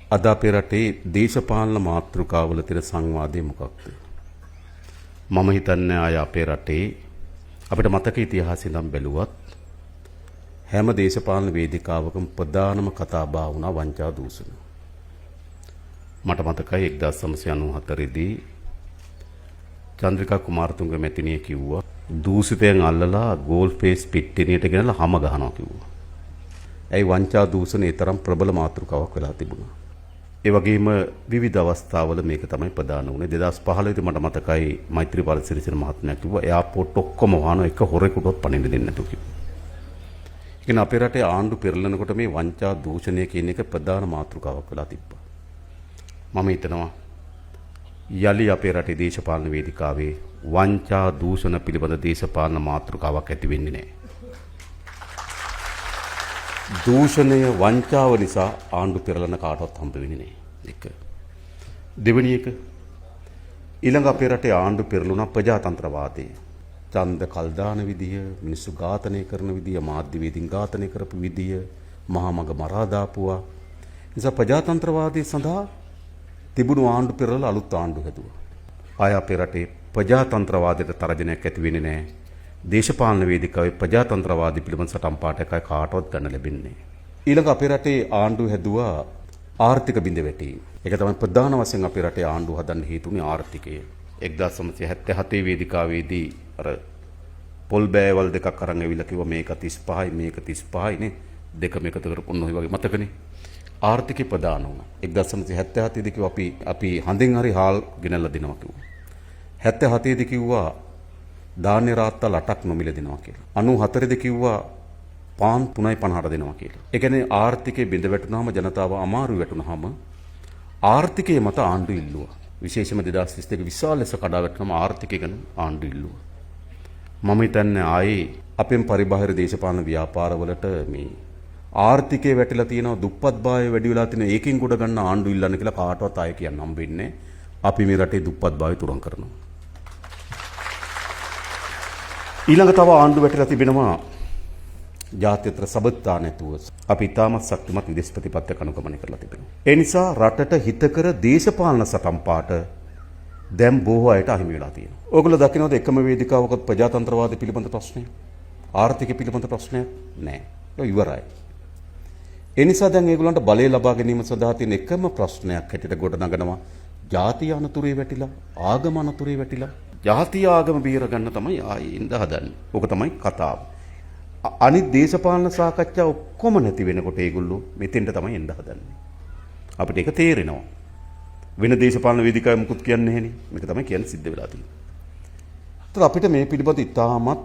අද අපේ රටේ දේශපාලන මාතෘකාවල තියෙන සංවාදය මොකක්ද? මම හිතන්නේ ආය අපේ රටේ අපිට මතක ඉතිහාසය නම් බැලුවත් හැම දේශපාලන වේදිකාවකම ප්‍රධානම කතාබහ වුණා වංචා දූෂණ. මට මතකයි 1994 දී චන්ද්‍රිකා කුමාරතුංග මැතිණිය කිව්වා දූෂිතයන් අල්ලලා ගෝල් ෆේස් පිටිනියට ගෙනලා හැම ගහනවා කිව්වා. ඒ වංචා දූෂණේ තරම් ප්‍රබල මාතෘකාවක් වෙලා තිබුණා. ඒ වගේම විවිධ අවස්ථාවල මේක තමයි ප්‍රධාන වුණේ. 2015 දී මට මතකයි මෛත්‍රීපාල සිරිසේන මහත්මයා කිව්වා එයාපෝට් ඔක්කොම වහන එක හොරෙකුටවත් පණින්න දෙන්නේ නැතුව කිව්වා. ඒ කියන්නේ අපේ රටේ ආණ්ඩු පෙරලනකොට මේ වංචා දූෂණය කියන එක ප්‍රධාන මාතෘකාවක් වෙලා තිබ්බා. මම හිතනවා යලි අපේ රටේ දේශපාලන වේදිකාවේ වංචා දූෂණ පිළිබඳ දේශපාලන මාතෘකාවක් ඇති වෙන්නේ නැහැ. දූෂණය වංචාව නිසා ආණ්ඩු පෙරලන කාටවත් හම්බ වෙන්නේ නැහැ. එක. දෙවෙනි එක ඊළඟ අපේ රටේ ආණ්ඩු පෙරළුණා ප්‍රජාතන්ත්‍රවාදයේ. ඡන්ද කල් දාන විදිය, මිනිස්සු ඝාතනය කරන විදිය, මාධ්‍යවේදීන් ඝාතනය කරපු විදිය, මහා මඟ මරා දාපුවා. නිසා ප්‍රජාතන්ත්‍රවාදයේ සඳහා තිබුණු ආණ්ඩු පෙරළලා අලුත් ආණ්ඩු හැදුවා. ආය අපේ රටේ ප්‍රජාතන්ත්‍රවාදයට තරජනයක් ඇති වෙන්නේ නැහැ. දේශපාලන වේදිකාවේ ප්‍රජාතන්ත්‍රවාදී පිළිබඳ සටන් පාඨයක් කාටවත් ගන්න ලැබෙන්නේ නැහැ. ඊළඟ අපේ රටේ ආණ්ඩු හැදුවා ආර්ථික බිඳවැටීම. ඒක තමයි ප්‍රධාන වශයෙන් අපේ රටේ ආණ්ඩු හදන්න හේතුනේ ආර්ථිකය. 1977 වේදිකාවේදී අර පොල් බෑවල් දෙකක් අරන් ඇවිල්ලා කිව්වා මේක 35යි මේක 35යි නේ. දෙකම එකතු කරපුන්න ඔය වගේ මතකනේ. ආර්ථිකය ප්‍රධාන වුණා. 1977 දී කිව්වා අපි හඳෙන් හරි හාල් ගෙනල්ලා දෙනවා කිව්වා. 77 දී කිව්වා ධාන්‍ය රාත්තල් 8ක් නොමිල දෙනවා කියලා. 94 දී කිව්වා පාන් 3.50ට දෙනවා කියලා. ඒ කියන්නේ ආර්ථිකයේ බිඳ වැටුනහම ජනතාව අමාරු වැටුනහම ආර්ථිකයේ මත ආණ්ඩු ඉල්ලුවා. විශේෂයෙන්ම 2022 විශාල ලෙස කඩා වැටුනම ආර්ථිකය ගැන ආණ්ඩු ඉල්ලුවා. මම හිතන්නේ ආයේ අපෙන් පරිබාහිර දේශපාලන ව්‍යාපාරවලට මේ ආර්ථිකයේ වැටිලා තියෙනවා දුප්පත් භාවය වැඩි වෙලා තියෙන ඒකෙන් ගොඩ ගන්න ආණ්ඩු ඉල්ලන්න කියලා කාටවත් ආයේ කියන්න හම්බෙන්නේ. අපි මේ රටේ දුප්පත් භාවය තුරන් කරනවා. ඊළඟ තව ආණ්ඩු වැටිලා තිබෙනවා ජාත්‍යන්තර සබඳතා නැතුව අපි තාමත් ශක්තිමත් විදේශ ප්‍රතිපත්තියක් අනුගමනය කරලා තිබෙනවා. ඒ නිසා රටට හිතකර දේශපාලන සටන් පාඨ දැන් බොහෝ අයට අහිමි වෙලා තියෙනවා. ඕගොල්ලෝ දකින්නවද එකම වේදිකාවකත් ප්‍රජාතන්ත්‍රවාදී පිළිබඳ ප්‍රශ්නයක්, ආර්ථික පිළිබඳ ප්‍රශ්නයක් නැහැ. ඒක ඉවරයි. ඒ නිසා දැන් ඒගොල්ලන්ට බලය ලබා ගැනීම සඳහා තියෙන එකම ප්‍රශ්නයක් හැටියට ගොඩනගනවා ජාතිය අනතුරේ වැටිලා, ආගම අනතුරේ වැටිලා. ජාතිය ආගම බේර ගන්න තමයි ආයේ ඉඳ හදන්නේ. ඕක තමයි කතාව. අනිත් දේශපාලන සාකච්ඡා ඔක්කොම නැති වෙනකොට ඒගොල්ලෝ මෙතෙන්ට තමයි එන්න හදන්නේ. අපිට ඒක තේරෙනවා. වෙන දේශපාලන වේදිකාවේ මුකුත් කියන්නේ නැහෙනේ. මේක තමයි කියන්නේ සිද්ධ වෙලා තියෙන්නේ. ඒත් අපිට මේ පිළිබඳ ඉතාමත්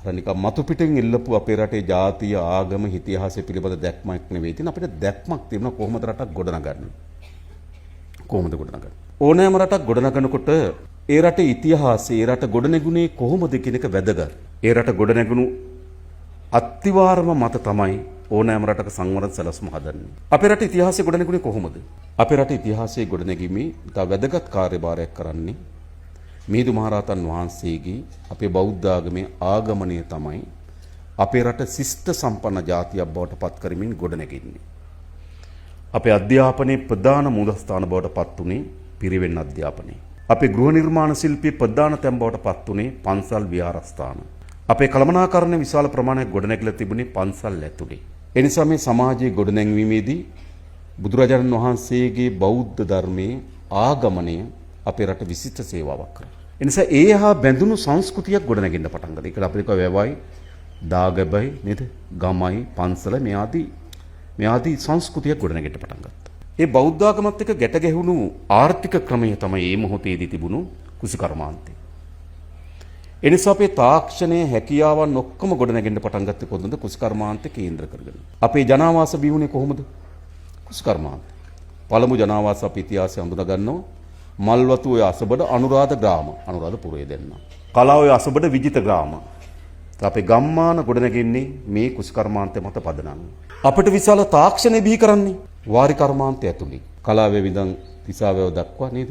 අර නිකන් මතු පිටින් ඉල්ලපු අපේ රටේ ජාතිය ආගම ඉතිහාසය පිළිබඳ දැක්මක් නෙවෙයි තියෙන අපිට දැක්මක් තියෙනවා කොහොමද රටක් ගොඩනගන්නේ. කොහොමද ගොඩනගන්නේ? ඕනෑම රටක් ගොඩනගනකොට ඒ රටේ ඉතිහාසය, ඒ රට ගොඩනැගුණේ කොහොමද කියන එක වැදගත්. ඒ රට ගොඩනැගුණු අත්තිවාරම මත තමයි ඕනෑම රටක සංවර්ධන සැලසුම හදන්නේ. අපේ රට ඉතිහාසය ගොඩනැගුණේ කොහොමද? අපේ රට ඉතිහාසයේ ගොඩනැගීමේ ඉතා වැදගත් කාර්යභාරයක් කරන්නේ මිහිඳු මහරහතන් වහන්සේගේ අපේ බෞද්ධ ආගමේ ආගමනය තමයි අපේ රට ශිෂ්ට සම්පන්න ජාතියක් බවට පත් කරමින් ගොඩනැගෙන්නේ. අපේ අධ්‍යාපනයේ ප්‍රධාන මූලස්ථාන බවට පත් උනේ පිරිවෙන් අධ්‍යාපනය. අපේ ගෘහ නිර්මාණ ශිල්පී ප්‍රධාන තැන් බවට පත් උනේ පන්සල් විහාරස්ථාන. අපේ කළමනාකරණ විශාල ප්‍රමාණයක් ගොඩනැගිලා තිබුණේ පන්සල් ඇතුලේ. ඒ නිසා මේ සමාජයේ ගොඩනැංවීමේදී බුදුරජාණන් වහන්සේගේ බෞද්ධ ධර්මයේ ආගමනය අපේ රට විශිෂ්ට සේවාවක් කරා. ඒ නිසා ඒ හා බැඳුණු සංස්කෘතියක් ගොඩනැගෙන්න පටන් ගත්තා. ඒක අපිට වැවයි, දාගබයි නේද? ගමයි, පන්සල මේ ආදී සංස්කෘතියක් ගොඩනැගෙන්න පටන් ගත්තා. ඒ බෞද්ධ ආගමත් එක්ක ගැට ගැහුණු ආර්ථික ක්‍රමය තමයි මේ මොහොතේදී තිබුණු කුසිකර්මාන්තය. එනිසා අපේ තාක්ෂණයේ හැකියාවන් ඔක්කොම ගොඩනැගෙන්න පටන් ගත්තේ කොහොමද? කුසිකර්මාන්තය කේන්ද්‍ර කරගෙන. අපේ ජනාවාස බිහුනේ කොහොමද? කුසිකර්මාන්තය. පළමු ජනාවාස අපේ ඉතිහාසය හඳුනා ගන්නවා. මල්වතු ඔය අසබඩ අනුරාධ ග්‍රාම, අනුරාධපුරයේ දෙන්න. කලාව ඔය අසබඩ විජිත ග්‍රාම. අපේ ගම්මාන ගොඩනැගෙන්නේ මේ කුසිකර්මාන්තය මත පදනම්. අපිට විශාල තාක්ෂණය බිහි කරන්නේ වාරි කර්මාන්තය ඇතුළේ. කලාවේ විඳන් තිසාවැව දක්වා නේද?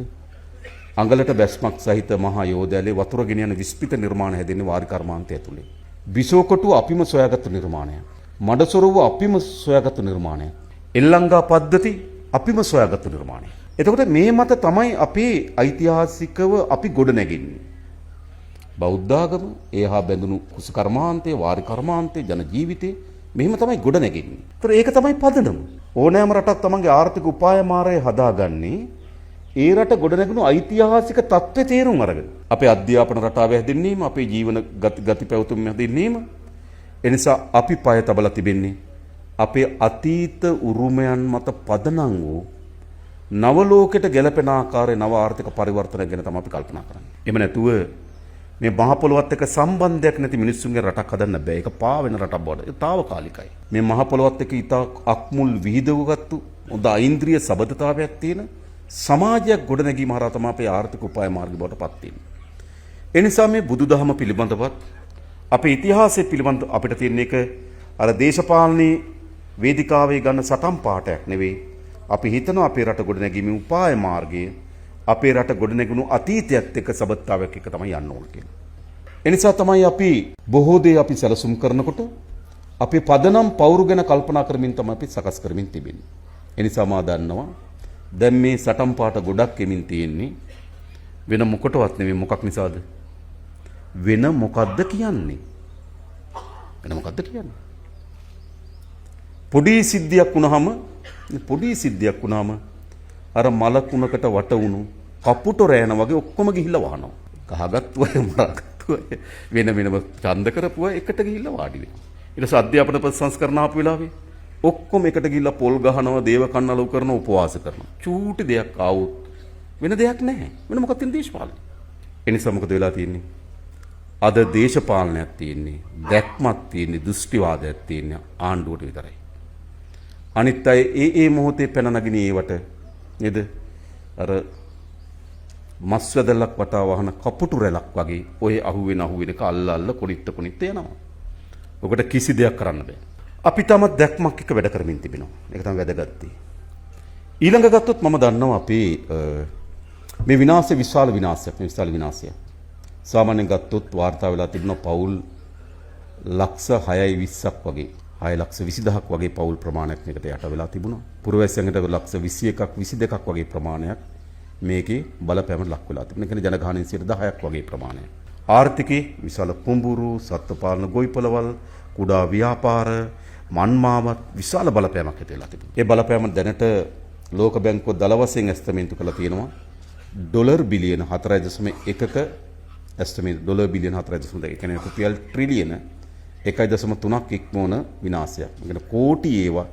අඟලට බැස්මක් සහිත මහා යෝධයාලේ වතුර ගෙන යන විස්පිත නිර්මාණ හැදෙන්නේ වාරි කර්මාන්තය ඇතුළේ. බිසෝකොටු අපිම සොයාගත්තු නිර්මාණයක්. මඩසොරව අපිම සොයාගත්තු නිර්මාණයක්. එල්ලංගා පද්ධති අපිම සොයාගත්තු නිර්මාණය. එතකොට මේ මත තමයි අපේ ඓතිහාසිකව අපි ගොඩ නැගෙන්නේ. බෞද්ධ ආගම, ඒහා බැඳුණු කුස කර්මාන්තය, වාරි කර්මාන්තය, ජන ජීවිතේ මෙහෙම තමයි ගොඩ නැගෙන්නේ. ඒතර ඒක තමයි පදනම. ඕනෑම රටක් තමන්ගේ ආර්ථික උපාය මාරය හදාගන්නේ ඒ රට ගොඩ නැගුණු ඓතිහාසික තත්ත්වය තේරුම් අරගෙන. අපේ අධ්‍යාපන රටාව හැදින්වීම, අපේ ජීවන ගති පැවතුම් හැදින්වීම. එනිසා අපි පය තබලා තිබෙන්නේ අපේ අතීත උරුමයන් මත පදනම් වූ නව ලෝකෙට ගැලපෙන ආකාරයේ නව ආර්ථික පරිවර්තන ගැන තමයි අපි කල්පනා කරන්නේ. එහෙම නැතුව මේ මහ පොළොවත් එක්ක සම්බන්ධයක් නැති මිනිස්සුන්ගේ රටක් හදන්න බෑ. ඒක පාවෙන රටක් බවට. ඒක తాවකාලිකයි. මේ මහ පොළොවත් එක්ක ඊට අක්මුල් විහිදවගත්තු හොඳ ඓන්ද්‍රිය සබඳතාවයක් තියෙන සමාජයක් ගොඩනැගීම හරහා තමයි අපේ ආර්ථික උපාය මාර්ග බවට පත් වෙන්නේ. ඒ නිසා මේ බුදුදහම පිළිබඳවත් අපේ ඉතිහාසය පිළිබඳ අපිට තියෙන එක අර දේශපාලනී වේදිකාවේ ගන්න සටන් පාඨයක් නෙවෙයි. අපි හිතනවා අපේ රට ගොඩනැගීමේ උපාය මාර්ගය අපේ රට ගොඩනැගුණු අතීතයත් එක්ක සබඳතාවයක් එක්ක තමයි යන්න ඕන කියලා. ඒ නිසා තමයි අපි බොහෝ දේ අපි සැලසුම් කරනකොට අපි පදනම් පවුරු ගැන කල්පනා කරමින් තමයි අපි සකස් කරමින් තිබෙන්නේ. ඒ නිසා මා දන්නවා දැන් මේ සටන් පාඨ ගොඩක් එමින් තියෙන්නේ වෙන මොකටවත් නෙවෙයි. මොකක් නිසාද? වෙන මොකද්ද කියන්නේ? වෙන මොකද්ද කියන්නේ? පොඩි සිද්ධියක් වුණාම අර මලකුණකට වට වුණු කපුට රෑන වගේ ඔක්කොම ගිහිල්ලා වහනවා. කහගත්තු අය මරාගත්තු අය වෙනම ඡන්ද කරපු අය එකට ගිහිල්ලා වාඩි වෙනවා. ඊට පස්සේ අධ්‍යාපන ප්‍රතිසංස්කරණ ආපු වෙලාවේ ඔක්කොම එකට ගිහිල්ලා පොල් ගහනවා, දේව කන්නලව් කරනවා, උපවාස කරනවා. චූටි දෙයක් ආවොත් වෙන දෙයක් නැහැ. වෙන මොකක්ද තියෙන දේශපාලනය? ඒ නිසා මොකද වෙලා තියෙන්නේ? අද දේශපාලනයක් තියෙන්නේ, දැක්මක් තියෙන්නේ, දෘෂ්ටිවාදයක් තියෙන්නේ ආණ්ඩුවට විතරයි. අනිත් අය ඒ මොහොතේ පැන නගින ඒවට නේද? අර මස්වැදලක් වටා වහන කපුටු රැලක් වගේ ඔය අහුවෙන කල්ලාල්ල කොනිත්ත යනවා. ඔකට කිසි දෙයක් කරන්න බෑ. අපි තම දැක්මක් එක්ක වැඩ කරමින් තිබෙනවා. ඒක තමයි වැදගත්. ඊළඟ ගත්තොත් මම දන්නවා අපේ මේ විනාශය විශාල විනාශයක්. සාමාන්‍යයෙන් ගත්තොත් වාර්තා වෙලා තිබෙන පවුල් ලක්ෂ 6.20ක් වගේ 6,20,000ක් වගේ පවුල් ප්‍රමාණයක් මේකට යට වෙලා තිබුණා. පුරවැසියන්ට ලක්ෂ 21ක් 22ක් වගේ ප්‍රමාණයක් මේකේ බලපෑමට ලක් වෙලා තිබුණා. ඒ කියන්නේ ජනගහනයෙන් 10%ක් වගේ ප්‍රමාණයක්. ආර්ථිකේ විශාල කුඹුරු, සත්ත්වපාලන ගොවිපළවල්, කුඩා ව්‍යාපාර, මන්මාවත් විශාල බලපෑමක් ඇති වෙලා තිබුණා. ඒ බලපෑම දැනට ලෝක බැංකුව දල වශයෙන් ඇස්තමේන්තු කරලා තියෙනවා ඩොලර් බිලියන 4.1ක ඇස්තමේන්තු ඩොලර් බිලියන 4.2. ඒ කියන්නේ රුපියල් ට්‍රිලියන 1.3ක් ඉක්මවන විනාශයක්. ඒ කියන්නේ කෝටි ඒවා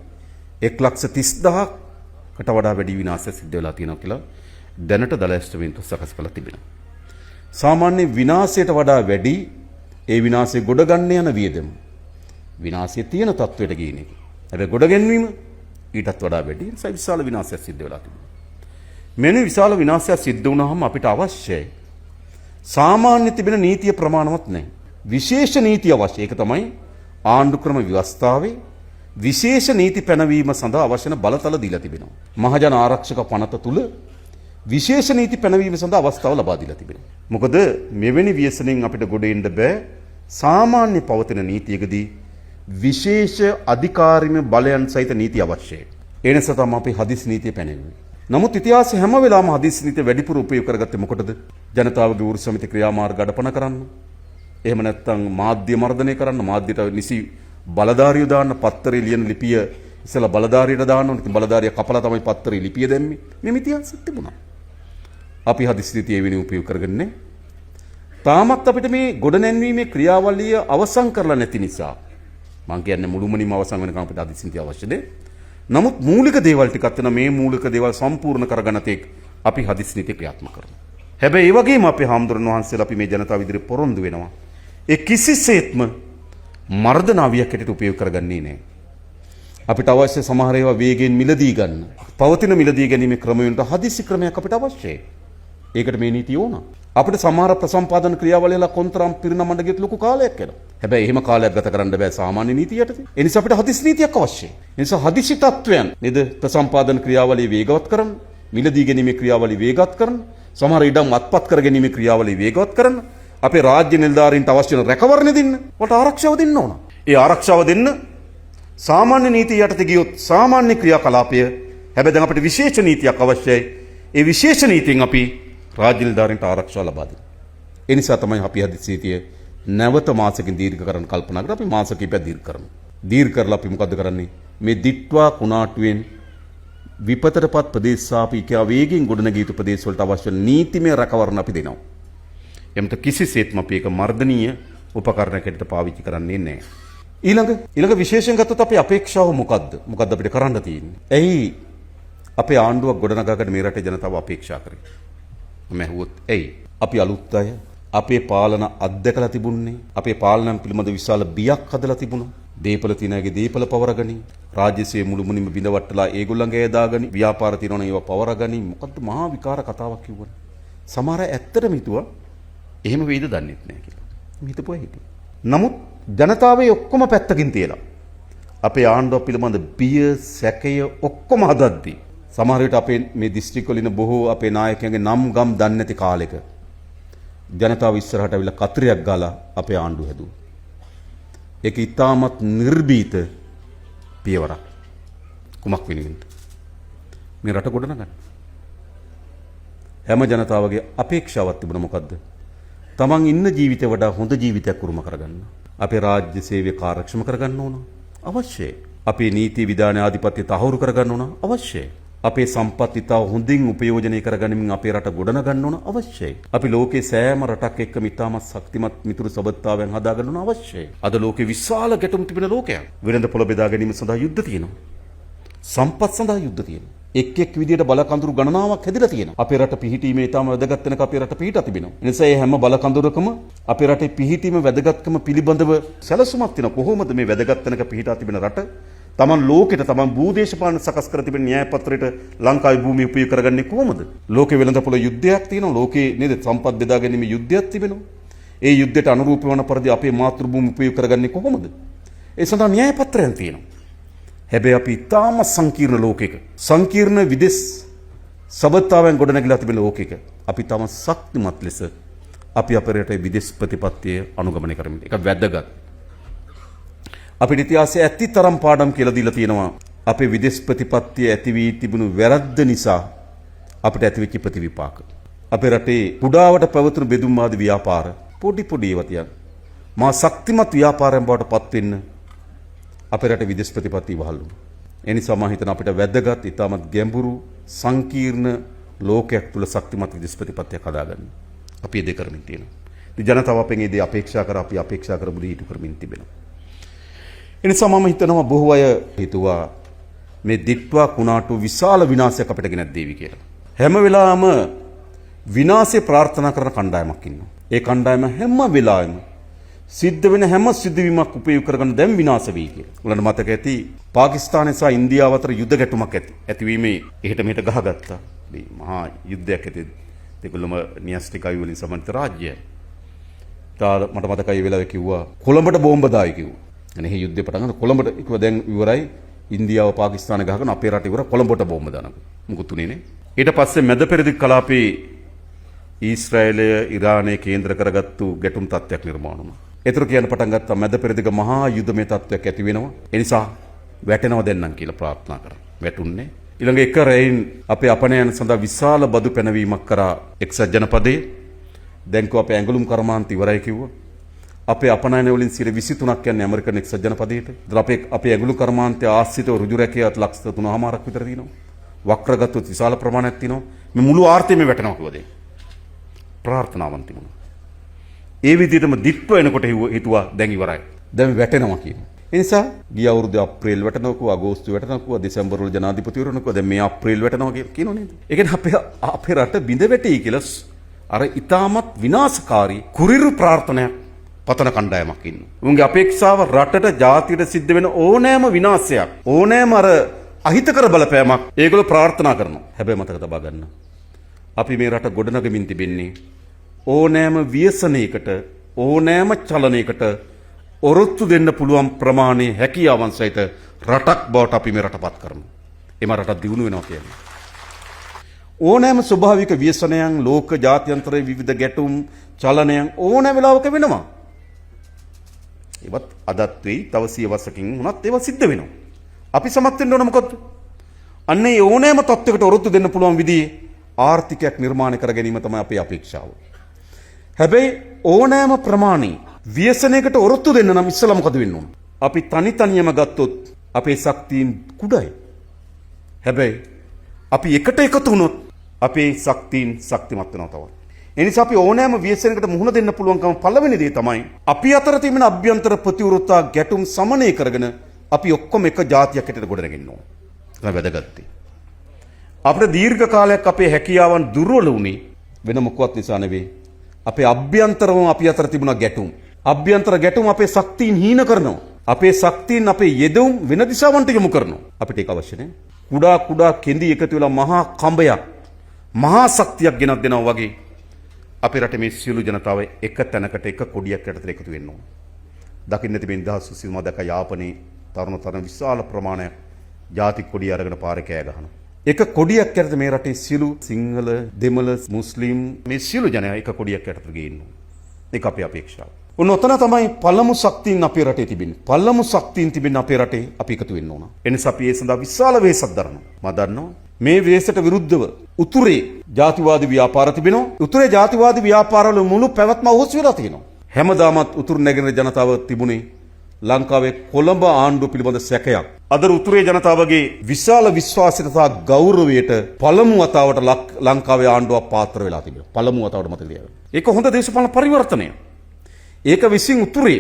1,30,000කට වඩා වැඩි විනාශයක් සිද්ධ වෙලා තියෙනවා කියලා දැනට දල ඇස්තමේන්තුව සකස් කරලා තිබෙනවා. සාමාන්‍ය විනාශයට වඩා වැඩි ඒ විනාශය ගොඩ ගන්න යන වියදම. විනාශය තියෙන තත්වයට ගේන එක. හැබැයි ගොඩ ගැනීම ඊටත් වඩා වැඩි. ඒ නිසා විශාල විනාශයක් සිද්ධ වෙලා තිබෙනවා. මෙන්න විශාල විනාශයක් සිද්ධ වුණාම අපිට අවශ්‍යයි සාමාන්‍ය තිබෙන නීතිය ප්‍රමාණවත් නැහැ. විශේෂ නීති අවශ්‍යයි. ඒක තමයි ආණ්ඩු ක්‍රම ව්‍යවස්ථාවේ විශේෂ නීති පැනවීම සඳහා අවශ්‍ය බලතල දීලා තිබෙනවා. මහජන ආරක්ෂක පනත තුල විශේෂ නීති පැනවීම සඳහා අවස්ථාව ලබා දීලා තිබෙනවා. මොකද මෙවැනි ව්‍යසනයෙන් අපිට ගොඩ එන්න බෑ. සාමාන්‍ය පවතින නීතියකදී විශේෂ අධිකාරිම බලයන් සහිත නීති අවශ්‍යයි. ඒ නිසා තමයි අපි හදිසි නීතිය පැනෙන්නේ. නමුත් ඉතිහාසයේ හැම වෙලාවම හදිසි නීතිය වැඩිපුර උපයෝග කරගත්තේ මොකටද? ජනතාවගේ වෘත්ති සමිති ක්‍රියාමාර්ග අඩපණ කරන්න. එහෙම නැත්නම් මාධ්‍ය මර්ධනය කරන්න, මාධ්‍යට නිසි බලධාරියෝ දාන්න, පත්තරේ ලියන ලිපිය ඉස්සලා බලධාරියට දාන්න ඕනේ. ඉතින් බලධාරිය කපලා තමයි පත්තරේ ලිපිය දැම්මේ. මේ ඉතිහාසෙත් තිබුණා. අපි හදිසි නීතිය වෙනුවෙන් උපයෝග කරගන්නේ. තාමත් අපිට මේ ගොඩනැන්වීමේ ක්‍රියාවලිය අවසන් කරලා නැති නිසා මම කියන්නේ මුළුමනින්ම අවසන් වෙනකම් අපිට හදිසි නීතිය අවශ්‍යද? නමුත් මූලික දේවල් ටිකක් තියෙනවා. මේ මූලික දේවල් සම්පූර්ණ කරගන්න තෙක් අපි හදිසි නීතිය ක්‍රියාත්මක කරනවා. හැබැයි ඒ වගේම අපේ හාමුදුරන් වහන්සේලා අපි මේ ජනතාව ඉදිරියේ පොරොන්දු වෙනවා. ඒ කිසිසේත්ම මර්ධන අවියක් හැටියට උපයෝග කරගන්නේ නැහැ. අපිට අවශ්‍ය සමහර ඒවා වේගෙන් මිලදී ගන්න. පවතින මිලදී ගැනීමේ ක්‍රමයන්ට හදිසි ක්‍රමයක් අපිට අවශ්‍යයි. ඒකට මේ නීතිය ඕන. අපිට සමහර ප්‍රසම්පාදන ක්‍රියාවලියලා කොන්තරම් පිරිනමන්න ගියත් ලොකු කාලයක් යනවා. හැබැයි එහෙම කාලයක් ගත කරන්න බෑ සාමාන්‍ය නීතිය යටතේ. ඒ නිසා අපිට හදිසි නීතියක් අවශ්‍යයි. ඒ නිසා හදිසි තත්වයන් නේද ප්‍රසම්පාදන ක්‍රියාවලිය වේගවත් කරන්න, මිලදී ගැනීමේ ක්‍රියාවලිය වේගවත් කරන්න, සමහර ඉඩම් අත්පත් කර ගැනීමේ ක්‍රියාවලිය වේගවත් කරන්න, අපේ රාජ්‍ය නිලධාරීන්ට අවශ්‍ය වෙන රැකවරණ දෙන්න, වට ආරක්ෂාව දෙන්න ඕන. ඒ ආරක්ෂාව දෙන්න සාමාන්‍ය නීතිය යටතේ ගියොත් සාමාන්‍ය ක්‍රියාකලාපය හැබැයි දැන් අපිට විශේෂ නීතියක් අවශ්‍යයි. ඒ විශේෂ නීතියෙන් අපි රාජ්‍ය නිලධාරීන්ට ආරක්ෂාව ලබා දෙනවා. ඒ නිසා තමයි අපි හදිසියේ නැවත මාසකින් දීර්ඝ කරන්න කල්පනා කරලා අපි මාස කිහිපයක් දීර්ඝ කරමු. දීර්ඝ කරලා අපි මොකද්ද කරන්නේ? මේ දිට්වා කුණාටුවෙන් විපතටපත් ප්‍රදේශ අපි කියා වේගින් ගොඩනගී යුතු ප්‍රදේශ වලට අවශ්‍ය නීතිමය රැකවරණ අපි දෙනවා. එමෙත කිසිසේත්ම අපි ඒක මර්ධනීය උපකරණයකට පාවිච්චි කරන්නේ නැහැ. ඊළඟ විශේෂයෙන් ගත්තොත් අපේ අපේක්ෂාව මොකද්ද? මොකද්ද අපිට කරන්න තියෙන්නේ? ඇයි අපේ ආණ්ඩුවක් ගොඩනගාගෙන මේ රටේ ජනතාව අපේක්ෂා කරේ? මම ඇහුවොත් ඇයි? අපි අලුත් අය අපේ පාලන අත්දැකලා තිබුණේ. අපේ පාලනයන් පිළිබඳ විශාල බියක් හදලා තිබුණා. දීපල තියනගේ දීපල පවරගනි. රාජ්‍ය සේවය මුළුමනින්ම බිඳවට්ටලා ඒගොල්ලන්ගේ යදාගනි. ව්‍යාපාර තියනවනම් ඒවා පවරගනි. මොකද්ද මහා විකාර කතාවක් කිව්වනේ. සමහර අය ඇත්තටම හිතුවා එහෙම වෙයිද දන්නේ නැහැ කියලා. හිතපුවා හිටියේ. නමුත් ජනතාවේ ඔක්කොම පැත්තකින් තියලා අපේ ආණ්ඩුව පිළිබඳ බිය සැකය ඔක්කොම හදද්දී සමහර විට අපේ මේ දිස්ත්‍රික්ක වල ඉන්න බොහෝ අපේ නායකයන්ගේ නම් ගම් දන්නේ නැති කාලෙක ජනතාව ඉස්සරහට අවිලා කතරයක් ගාලා අපේ ආණ්ඩුව හැදුවා. ඒක ඉතාමත් නිර්භීත පියවරක්. කුමක් වෙනුවෙන්ද? මේ රට ගොඩනගන්න. හැම ජනතාවගේ අපේක්ෂාවක් තිබුණා මොකද්ද? තමන් ඉන්න ජීවිතේ වඩා හොඳ ජීවිතයක් උරුම කරගන්න. අපේ රාජ්‍ය සේවය කාර්යක්ෂම කරගන්න ඕන. අවශ්‍යයි. අපේ නීති විධාන ආධිපත්‍ය තහවුරු කරගන්න ඕන. අවශ්‍යයි. අපේ සම්පත් ඉතාව හොඳින් උපයෝජනය කරගනිමින් අපේ රට ගොඩනගන්න ඕන. අවශ්‍යයි. අපි ලෝකේ සෑම රටක් එක්කම ඉතාමත් ශක්තිමත් මිතුරු සබඳතාවයන් හදාගන්න ඕන. අවශ්‍යයි. අද ලෝකේ විශාල ගැටුම් තිබෙන ලෝකයක්. වෙළඳ පොළ බෙදා ගැනීම සඳහා යුද්ධ තියෙනවා. සම්පත් සඳහා යුද්ධ තියෙනවා. එක් විදියට බලකඳුරු ගණනාවක් හැදිලා තියෙනවා. අපේ රට පිහිටීමේ ඉතාම වැදගත් වෙනක අපේ රට පිහිටා තිබෙනවා. ඒ නිසා මේ හැම බලකඳුරකම අපේ රටේ පිහිටීම වැදගත්කම පිළිබඳව සැලසුමක් තියෙනවා. කොහොමද මේ වැදගත් වෙනක පිහිටා තිබෙන රට තමන් ලෝකෙට තමන් භූදේශපාලන සකස් කර තිබෙන න්‍යාය පත්‍රයට ලංකාවේ භූමිය උපයෝග කරගන්නේ කොහොමද? ලෝකේ වෙළඳ පොළ යුද්ධයක් තියෙනවා. ලෝකේ නේද සම්පත් බෙදා ගැනීම යුද්ධයක් තිබෙනවා. ඒ යුද්ධයට අනුරූප වන පරිදි අපේ මාතෘ භූමිය උපයෝග කරගන්නේ කොහොමද? ඒ සඳහා න්‍යාය පත්‍රයන් තියෙනවා. හැබැයි අපි ඉතාම සංකීර්ණ ලෝකයක සංකීර්ණ විදේශ සබඳතාවයන් ගොඩනැගිලා තිබෙන ලෝකයක අපි තම ශක්තිමත් ලෙස අපි අපේ රටේ විදේශ ප්‍රතිපත්තිය අනුගමනය කරමින් ඒක වැදගත්. අපේ ඉතිහාසයේ ඇතිතරම් පාඩම් කියලා දීලා තියෙනවා. අපේ විදේශ ප්‍රතිපත්තිය ඇති වී තිබුණු වැරද්ද නිසා අපිට ඇතිවෙච්ච ප්‍රතිවිපාක. අපේ රටේ කුඩාවට පැවතුණු බෙදුම් ආදී ව්‍යාපාර පොඩි ඒවා තියන් මා ශක්තිමත් ව්‍යාපාරයන් බවට පත් වෙන්න අපේ රටේ විදේශ ප්‍රතිපත්ති වහල් වුණා. ඒ නිසා මම හිතන අපිට වැදගත් ඉතාමත් ගැඹුරු සංකීර්ණ ලෝකයක් තුල ශක්තිමත් විදේශ ප්‍රතිපත්තියක් හදාගන්න. අපි ඒ දෙක කරමින් තියෙනවා. ඉතින් ජනතාව අපෙන් ඒ දේ අපේක්ෂා කර අපි අපේක්ෂා කරපු දේ ඉටු කරමින් තිබෙනවා. ඒ නිසා මම හිතනවා බොහෝ අය හිතුවා මේ දිට්වා කුණාටු විශාල විනාශයක් අපිට ගෙනත් දෙවි කියලා. හැම වෙලාවෙම විනාශය ප්‍රාර්ථනා කරන කණ්ඩායමක් ඉන්නවා. ඒ කණ්ඩායම හැම වෙලාවෙම සිද්ධ වෙන හැම සිදුවීමක් උපයෝග කරගෙන දැන් විනාශ වෙයි කියලා. උලන්න මතක ඇති පාකිස්තානය සහ ඉන්දියාව අතර යුද්ධ ගැටුමක් ඇතිවීමේ එහෙට මෙහෙට ගහගත්තා. මේ මහා යුද්ධයක් ඇති දෙකොල්ලම න්‍යෂ්ටිකයි වලින් සමන්විත රාජ්‍යය. මට මතකයි ඒ වෙලාවේ කිව්වා කොළඹට බෝම්බ දායි කිව්වා. අනේ මේ යුද්ධය පටන් ගන්න කොළඹට කිව්වා දැන් ඉවරයි ඉන්දියාව පාකිස්තාන ගහගෙන අපේ රට ඉවර කොළඹට බෝම්බ දානවා. මුකුත් උනේ නේ. ඊට පස්සේ මැද පෙරදිග කලාපේ ඊශ්‍රායලය ඉරානය කේන්ද්‍ර කරගත්තු ගැටුම් තත්ත්වයක් නිර්මාණය වුණා. ඒතර කියන්න පටන් ගත්තා මැද පෙරදිග මහා යුද්ධමය තත්ත්වයක් ඇති වෙනවා. ඒ නිසා වැටෙනව දෙන්නම් කියලා ප්‍රාර්ථනා කරා. වැටුන්නේ. ඊළඟ එක රැයින් අපේ අපනයන සඳහා විශාල බදු පැනවීමක් කරා එක්සත් ජනපදයේ. දැන් කෝ අපේ ඇඟලුම් කර්මාන්ත ඉවරයි කිව්වා. අපේ අපනයන වලින් 23% යන්නේ ඇමරිකන් එක්සත් ජනපදයට. ඒතර අපේ ඇඟලුම් කර්මාන්තය ආශ්‍රිතව ඍජු රැකියාවත් ලක්ෂ 3.5ක් විතර තියෙනවා. වක්‍රගතොත් විශාල ප්‍රමාණයක් තියෙනවා. මේ මුළු ආර්ථිකයම වැටෙනවා කිව්වා දැන්. ප්‍රාර්ථනාවන් තිබුණා. ඒ විදිහටම දිට්ව එනකොට හිතුවා දැන් ඉවරයි. දැන් වැටෙනවා කියනවා. ඒ නිසා ගිය අවුරුදු අප්‍රේල් වැටෙනවකෝ අගෝස්තු වැටෙනවකෝ දෙසැම්බර් වල ජනාධිපතිවරුනකෝ දැන් මේ අප්‍රේල් වැටෙනවා කියනෝ නේද? ඒ කියන්නේ අපේ රට බිඳ වැටෙයි කියලා අර ඊටමත් විනාශකාරී කුරිරු ප්‍රාර්ථනයක් පතන කණ්ඩායමක් ඉන්නවා. උන්ගේ අපේක්ෂාව රටට ජාතියට සිද්ධ වෙන ඕනෑම විනාශයක් ඕනෑම අර අහිතකර බලපෑමක් ඒගොල්ලෝ ප්‍රාර්ථනා කරනවා. හැබැයි මතක තබා ගන්න. අපි මේ රට ගොඩනගමින් තිබෙන්නේ ඕනෑම ව්‍යසනයකට ඕනෑම චලනයකට ඔරොත්තු දෙන්න පුළුවන් ප්‍රමාණයේ හැකියාවන් සහිත රටක් බවට අපි මේ රටපත් කරනවා. එම රට දියුණු වෙනවා කියන්නේ. ඕනෑම ස්වභාවික ව්‍යසනයන් ලෝක ජාත්‍යන්තරයේ විවිධ ගැටුම් චලනයන් ඕනෑම වෙලාවක වෙනවා. ඒවත් අදත් වෙයි තව සියවසකින් වුණත් ඒවා සිද්ධ වෙනවා. අපි සමත් වෙන්න ඕන මොකද්ද? අන්න ඒ ඕනෑම තත්ත්වයකට ඔරොත්තු දෙන්න පුළුවන් විදිහේ ආර්ථිකයක් නිර්මාණය කර ගැනීම තමයි අපේ අපේක්ෂාව. හැබැයි ඕනෑම ප්‍රමාණී ව්‍යසනයකට ඔරොත්තු දෙන්න නම් ඉස්සෙල්ලා මොකද වෙන්න ඕන? අපි තනියම ගත්තොත් අපේ ශක්තියින් කුඩායි. හැබැයි අපි එකට එකතු වුණොත් අපේ ශක්තියින් ශක්තිමත් වෙනවා තවත්. ඒ නිසා අපි ඕනෑම ව්‍යසනයකට මුහුණ දෙන්න පුළුවන්කම පළවෙනි දේ තමයි අපි අතර තිබෙන අභ්‍යන්තර ප්‍රතිවිරුද්ධතා ගැටුම් සමනය කරගෙන අපි ඔක්කොම එක ජාතියක් හැටියට ගොඩනගෙන්න ඕන. ඒක වැදගත්. අපිට දීර්ඝ කාලයක් අපේ හැකියාවන් දුර්වල වුණේ වෙන මොකවත් නිසා නෙවෙයි. අපේ අභ්‍යන්තරව අපි අතර තිබුණ ගැටුම්. අභ්‍යන්තර ගැටුම් අපේ ශක්තියින් හීන කරනවා. අපේ ශක්තියින් අපේ යෙදවුම් වෙන දිශාවන්ට යොමු කරනවා. අපිට ඒක අවශ්‍ය නැහැ. කුඩා කෙඳි එකතු වෙලා මහා කඹයක් මහා ශක්තියක් ගෙනත් දෙනවා වගේ අපේ රටේ මේ සියලු ජනතාව එක තැනකට එක කොඩියක් යටතට එකතු වෙන්න ඕන. දකින්න තිබෙන 1980 දක යාපනයේ තරුණ විශාල ප්‍රමාණයක් ජාතික කොඩිය අරගෙන පාරේ කෑ ගහනවා. එක කොඩියක් යටතේ මේ රටේ සියලු සිංහල, දෙමළ, මුස්ලිම් මේ සියලු ජනයා එක කොඩියක් යටතට ගේන්න ඕන. ඒක අපේ අපේක්ෂාව. ඔතන තමයි පළමු ශක්තියින් අපේ රටේ තිබෙන්නේ. පළමු ශක්තියින් තිබෙන අපේ රටේ අපි එකතු වෙන්න ඕන. එනිසා අපි ඒ සඳහා විශාල වෙහෙසක් දරනවා. මම දන්නවා මේ වෙහෙසට විරුද්ධව උතුරේ ජාතිවාදී ව්‍යාපාර තිබෙනවා. උතුරේ ජාතිවාදී ව්‍යාපාරවල මුළු පැවැත්ම අහෝස් වෙලා තියෙනවා. හැමදාමත් උතුරු නැගෙනහිර ජනතාව තිබුණේ ලංකාවේ කොළඹ ආණ්ඩුව පිළිබඳ සැකයක්. අද උතුරේ ජනතාවගේ විශාල විශ්වාසයට සහ ගෞරවයට පළමු වතාවට ලංකාවේ ආණ්ඩුවක් පාත්‍ර වෙලා තිබෙනවා. පළමු වතාවට මතක තියාගන්න. ඒක හොඳ දේශපාලන පරිවර්තනයක්. ඒක විසින් උතුරේ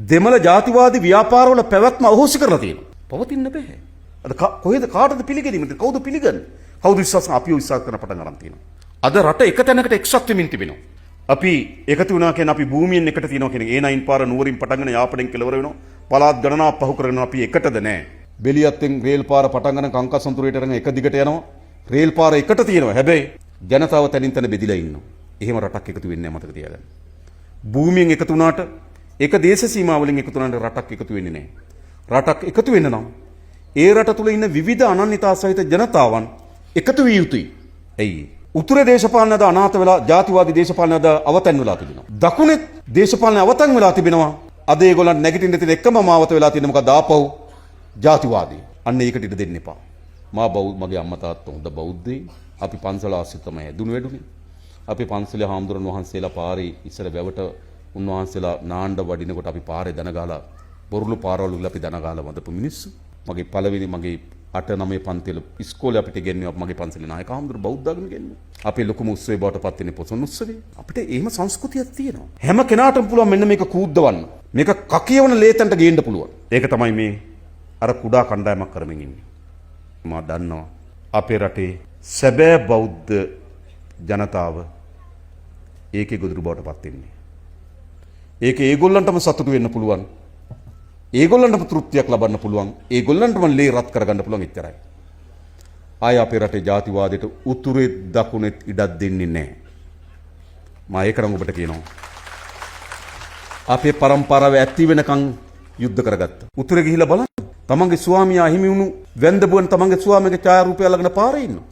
දෙමළ ජාතිවාදී ව්‍යාපාරවල පැවැත්ම අහෝසි කරලා තියෙනවා. පවතින්න බෑ. අද කොහෙද කාටද පිළිගැනීමද? කවුද පිළිගන්නේ? කවුද විශ්වාස අපි විශ්වාස කරන පටන් ගන්න තියෙනවා. අද රට එක තැනකට එක්සත් වෙමින් තිබෙනවා. අපි එකතු වුණා කියන්නේ අපි භූමියෙන් එකට තියෙනවා කියන A9 පාර නුවරින් පටන් ගෙන යාපනයෙන් කෙලවර වෙනවා. පළාත් ගණනාවක් පහු කරගෙන අපි එකටද නැහැ. බෙලියත්ෙන් රේල් පාර පටන් ගන්න කංකසන්තුරේට අරගෙන එක දිගට යනවා. රේල් පාර එකට තියෙනවා. හැබැයි ජනතාව තනින් තන බෙදිලා ඉන්නවා. එහෙම රටක් එකතු වෙන්නේ නැහැ මතක තියාගන්න. භූමියෙන් එකතු වුණාට ඒක දේශ සීමාවලින් එකතු වුණාට රටක් එකතු වෙන්නේ නැහැ. රටක් එකතු වෙන්න නම් ඒ රට තුල ඉන්න විවිධ අනන්‍යතා සහිත ජනතාවන් එකතු විය යුතුයි. එයි උතුරේ දේශපාලනද අනාථ වෙලා ජාතිවාදී දේශපාලනද අවතන් වෙලා තිබෙනවා. දකුණේ දේශපාලන අවතන් වෙලා තිබෙනවා. අද ඒගොල්ලන් නැගිටින්න තියෙන එකම මාවත වෙලා තියෙන මොකද ආපහු ජාතිවාදී. අන්න ඒකට ඉඩ දෙන්න එපා. මගේ අම්මා තාත්තා හොඳ බෞද්ධයි. අපි පන්සල ආශ්‍රිත තමයි දුනු වැඩුනේ. අපි පන්සලේ හාමුදුරන් වහන්සේලා පාරේ ඉස්සර වැවට උන්වහන්සේලා නාණ්ඩ වඩිනකොට අපි පාරේ දන ගහලා බොරුළු පාරවල ගිහලා අපි දන ගහලා වඳපු මිනිස්සු. මගේ පළවෙනි මගේ 8 9 පන්තිල ඉස්කෝලේ අපිට ගෙන්වුවා මගේ පන්සලේ නායක හාමුදුරු බෞද්ධ ආගම ගෙන්වුවා. අපේ ලොකුම උත්සවය බවට පත් වෙන්නේ පොසොන් උත්සවය. අපිට එහෙම සංස්කෘතියක් තියෙනවා. හැම කෙනාටම පුළුවන් මෙන්න මේක කූද්දවන්න. මේක කකියවන ලේතන්ට ගේන්න පුළුවන්. ඒක තමයි මේ අර කුඩා කණ්ඩායමක් කරමින් ඉන්නේ. මම දන්නවා අපේ රටේ සැබෑ බෞද්ධ ජනතාව ඒකේ ගොදුරු බවට පත් වෙන්නේ. ඒක ඒගොල්ලන්ටම සතුටු වෙන්න පුළුවන්. ඒගොල්ලන්ටම තෘප්තියක් ලබන්න පුළුවන්. ඒගොල්ලන්ටම ලේ රත් කරගන්න පුළුවන් එච්චරයි. ආය අපේ රටේ ජාතිවාදයට උතුරේ දකුණෙත් ඉඩක් දෙන්නේ නැහැ. මම ඒකනම් ඔබට කියනවා. අපේ પરම්පරාව ඇති වෙනකන් යුද්ධ කරගත්තා. උතුරේ ගිහිල්ලා බලන්න. තමන්ගේ ස්වාමියා හිමි වුණු වැන්දබුවන් තමන්ගේ ස්වාමියාගේ ඡායාරූපය ළඟන පාරේ ඉන්නවා.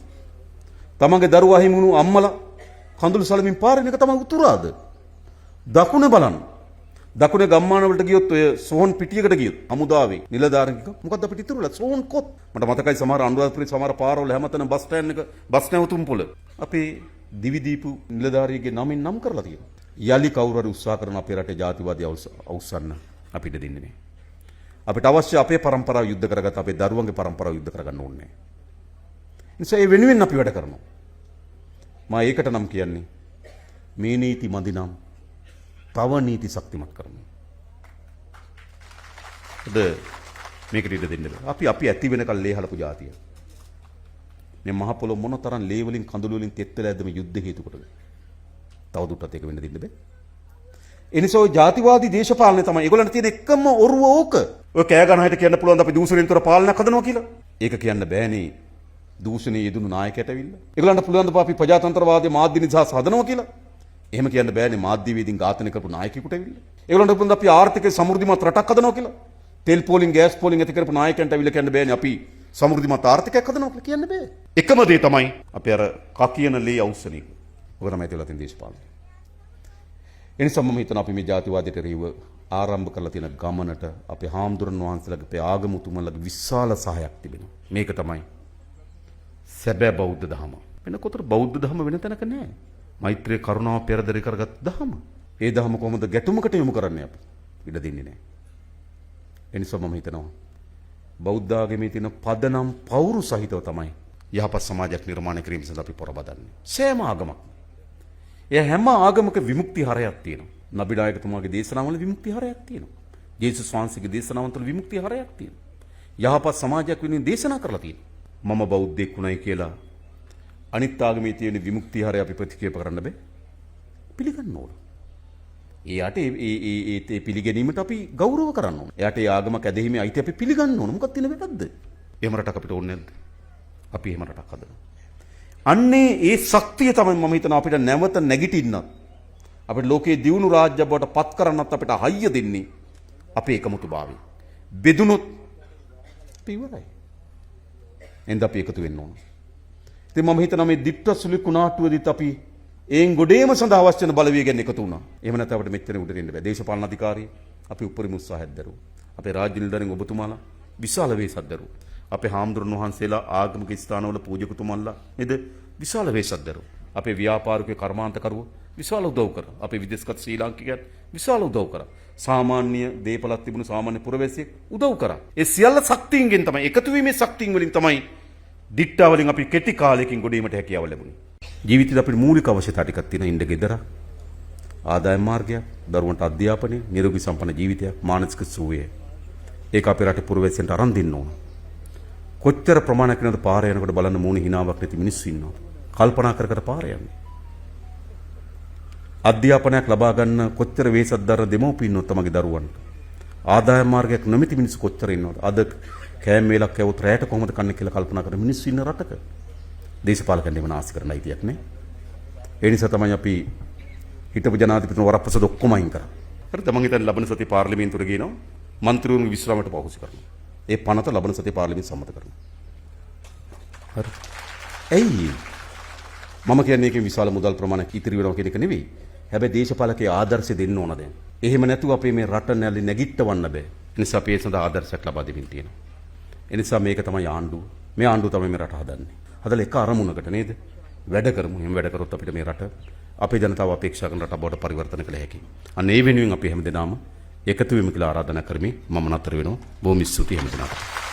තමන්ගේ දරුවා හිමි වුණු අම්මලා කඳුළු සලමින් පාරේ එක තමයි උතුරාද. දකුණ බලන්න. දකුණේ ගම්මාන වලට ගියොත් ඔය සෝන් පිටියකට ගියොත් හමුදාවේ නිලධාරීන් මොකද්ද අපිට ඉතුරුලා සෝන් කොත්. මට මතකයි සමහර අනුරාධපුරේ සමහර පාරවල හැමතැනම බස් ස්ටෑන්ඩ් එක බස් නැවතුම් පොළ අපේ දිවි දීපු නිලධාරියගේ නමින් නම් කරලා තියෙනවා. යලි කවුරු හරි උත්සාහ කරන අපේ රටේ ජාතිවාදී අවුස්සන්න අපිට දෙන්නේ නැහැ. අපිට අවශ්‍ය අපේ પરම්පරාව යුද්ධ කරගත්ත අපේ දරුවන්ගේ પરම්පරාව යුද්ධ කරගන්න ඕනේ නැහැ. නිසා ඒ වෙනුවෙන් අපි වැඩ කරනවා. මම ඒකට නම් කියන්නේ මේ නීති මදි නම් තව නීති ශක්තිමත් කරනවා. මේකට ඉඩ දෙන්න බෑ. අපි ඇති වෙනකල් ලේ හලපු ජාතිය. මේ මහ පොළොව මොන තරම් ලේ වලින් කඳුළු වලින් තෙත් වෙලා ඇද්ද මේ යුද්ධ හේතු කොටද? තවදුරටත් ඒක වෙන්න දෙන්න බෑ. එනිසා ඔය ජාතිවාදී දේශපාලනය තමයි ඒගොල්ලන්ට තියෙන එකම ඔරුව ඕක. ඔය කෑ ගන්න හිට කියන්න පුළුවන් අපි දූෂණයෙන්තර පාලනයක් හදනවා කියලා. ඒක කියන්න බෑනේ. දූෂණයේ යෙදුණු නායකයට ඇවිල්ලා. ඒගොල්ලන්ට පුළුවන් ද අපි ප්‍රජාතන්ත්‍රවාදී මාධ්‍ය නිදහස හදනවා කියලා. එහෙම කියන්න බෑනේ මාධ්‍යවේදීන් ඝාතනය කරපු නායකයෙකුට ඇවිල්ලා. ඒගොල්ලන්ට පුළුවන් ද අපි ආර්ථිකයේ සමෘද්ධිමත් රටක් හදනවා කියලා. තෙල් පෝලිං ගෑස් පෝලිං ඇති කරපු නායකයන්ට ඇවිල්ලා කියන්න බෑනේ අපි සමෘද්ධිමත් ආර්ථිකයක් හදනවා කියලා කියන්න බෑ. එකම දේ තමයි අපි අර කකියන ලේ අවශ්‍යනේ. ඔක තමයි ඒතලා තියෙන දේශපාලනය. එනිසා මම හිතනවා අපි මේ ජාතිවාදයට රීව ආරම්භ කරලා තියෙන ගමනට අපේ හාමුදුරන් වහන්සේලාගේ අපේ ආගමුතුමන්ලගේ විශාල සහායක් තිබෙනවා. මේක තමයි සැබෑ බෞද්ධ ධර්ම. වෙන කොතර බෞද්ධ ධර්ම වෙන තැනක නැහැ. මෛත්‍රී කරුණාව පෙරදරි කරගත් ධර්ම. ඒ ධර්ම කොහොමද ගැටුමකට යොමු කරන්නේ අපි? ඉඩ දෙන්නේ නැහැ. ඒ නිසා මම හිතනවා බෞද්ධ ආගමේ තියෙන පදනම් පවුරු සහිතව තමයි යහපත් සමාජයක් නිර්මාණය කිරීම සඳහා අපි පොරබදන්නේ. සෑම ආගමක්. ඒ හැම ආගමක විමුක්ති හරයක් තියෙනවා. නබි නායකතුමාගේ දේශනාවල විමුක්ති හරයක් තියෙනවා. ජේසුස් වහන්සේගේ දේශනාවන් තුළ විමුක්ති හරයක් තියෙනවා. යහපත් සමාජයක් වෙනුවෙන් දේශනා කරලා තියෙනවා. මම බෞද්ධෙක් වුණයි කියලා අනිත් ආගමේ තියෙන විමුක්ති හරය අපි ප්‍රතික්‍රියා කරන්න බෑ. පිළිගන්න ඕන. එයාට ඒ පිළිගැනීමට අපි ගෞරව කරන්න ඕන. එයාට ඒ ආගමක් ඇදහිීමේ අයිතිය අපි පිළිගන්න ඕන. මොකක්ද තියෙන වැරද්ද? එහෙම රටක් අපිට ඕනේ නැද්ද? අපි එහෙම රටක් හදනවා. අන්නේ ඒ ශක්තිය තමයි මම හිතනවා අපිට නැවත නැගිටින්නත් අපිට ලෝකයේ දියුණු රාජ්‍ය බවට පත් කරන්නත් අපිට හයිය දෙන්නේ අපේ එකමුතුභාවය. බෙදුනොත් අපි ඉවරයි. එඳ අපි එකතු වෙන්න ඕන. ඉතින් මම හිතනවා මේ දිට්ඨසුලි කුණාටුවේදීත් අපි ඒන් ගොඩේම සඳහා අවශ්‍ය වෙන බලවේගයන් එකතු වුණා. එහෙම නැත්නම් අපිට මෙච්චර උඩට එන්න බෑ. දේශපාලන අධිකාරිය අපි උපරිම උත්සාහයක් දරුවා. අපේ රාජ්‍ය නිලධාරීන් ඔබතුමාලා විශාල වේසක් දරුවා. අපේ හාමුදුරන් වහන්සේලා ආගමික ස්ථානවල පූජකතුමන්ලා නේද විශාල වේසක් දරුවා. අපේ ව්‍යාපාරිකයෝ කර්මාන්තකරුවෝ විශාල උදව් කරා. අපේ විදේශගත ශ්‍රී ලාංකිකයන් විශාල උදව් කරා. සාමාන්‍ය දේපලක් තිබුණු සාමාන්‍ය පුරවැසියෙක් උදව් කරා. ඒ සියල්ල ශක්තියින්ගෙන් තමයි එකතු වීමේ ශක්තියින් වලින් තමයි දිට්ඨා වලින් අපි කෙටි කාලයකින් ගොඩීමට හැකියාව ලැබුණේ. ජීවිතේදී අපිට මූලික අවශ්‍යතා ටිකක් තියෙනවා. ඉන්න ගෙදර, ආදායම් මාර්ගයක්, දරුවන්ට අධ්‍යාපනය, නිරෝගී සම්පන්න ජීවිතයක්, මානසික සුවය. ඒක අපේ රටේ පුරවැසියන්ට අරන් දෙන්න ඕන. කොච්චර ප්‍රමාණයක් වෙනවද පාර යනකොට බලන්න මූණ හිනාවක් නැති මිනිස්සු ඉන්නවා. කල්පනා කර කර පාර යන්නේ. අධ්‍යාපනයක් ලබා ගන්න කොච්චර වේසක් දරන දෙමව්පියන් ඉන්නවද තමගේ දරුවන්ට. ආදායම් මාර්ගයක් නොමැති මිනිස්සු කොච්චර ඉන්නවද. අද කෑම වේලක් කැවුත් රැයට කොහොමද කන්නේ කියලා කල්පනා කරන මිනිස්සු ඉන්න රටක. දේශපාලකයන් දෙමන ආශි කරන අයිතියක් නේ. ඒ නිසා තමයි අපි හිටපු ජනාධිපතිතුමා වරප්‍රසාද ඔක්කොම අයින් කරා. හරිද? මම හිතන්නේ ලබන සතිය පාර්ලිමේන්තුවට ගියනවා. මන්ත්‍රීවරුන්ගේ විශ්‍රාමයට පහසු කරනවා. ඒ පනත ලබන සතිය පාර්ලිමේන්තුව සම්මත කරනවා. හරි. ඇයි? මම කියන්නේ ඒකේ විශාල මුදල් ප්‍රමාණයක් ඉතිරි වෙනවා කියන එක නෙවෙයි. හැබැයි දේශපාලකයේ ආදර්ශය දෙන්න ඕන දැන්. එහෙම නැතුව අපේ මේ රට නැලි නැගිටවන්න බෑ. ඒ නිසා අපි ඒ සඳහා ආදර්ශයක් ලබා දෙමින් තියෙනවා. ඒ නිසා මේක තමයි ආණ්ඩුව. මේ ආණ්ඩුව තමයි මේ රට හදන්නේ. හදලා එක අරමුණකට නේද? වැඩ කරමු. එහෙම වැඩ කරොත් අපිට මේ රට අපේ ජනතාව අපේක්ෂා කරන රටක් බවට පරිවර්තන කළ හැකියි. අන්න ඒ වෙනුවෙන් අපි හැමදෙනාම එකතු වෙමු කියලා ආරාධනා කරමි. මම නතර වෙනවා. බොහොම ස්තුතියි හැමදෙනාට.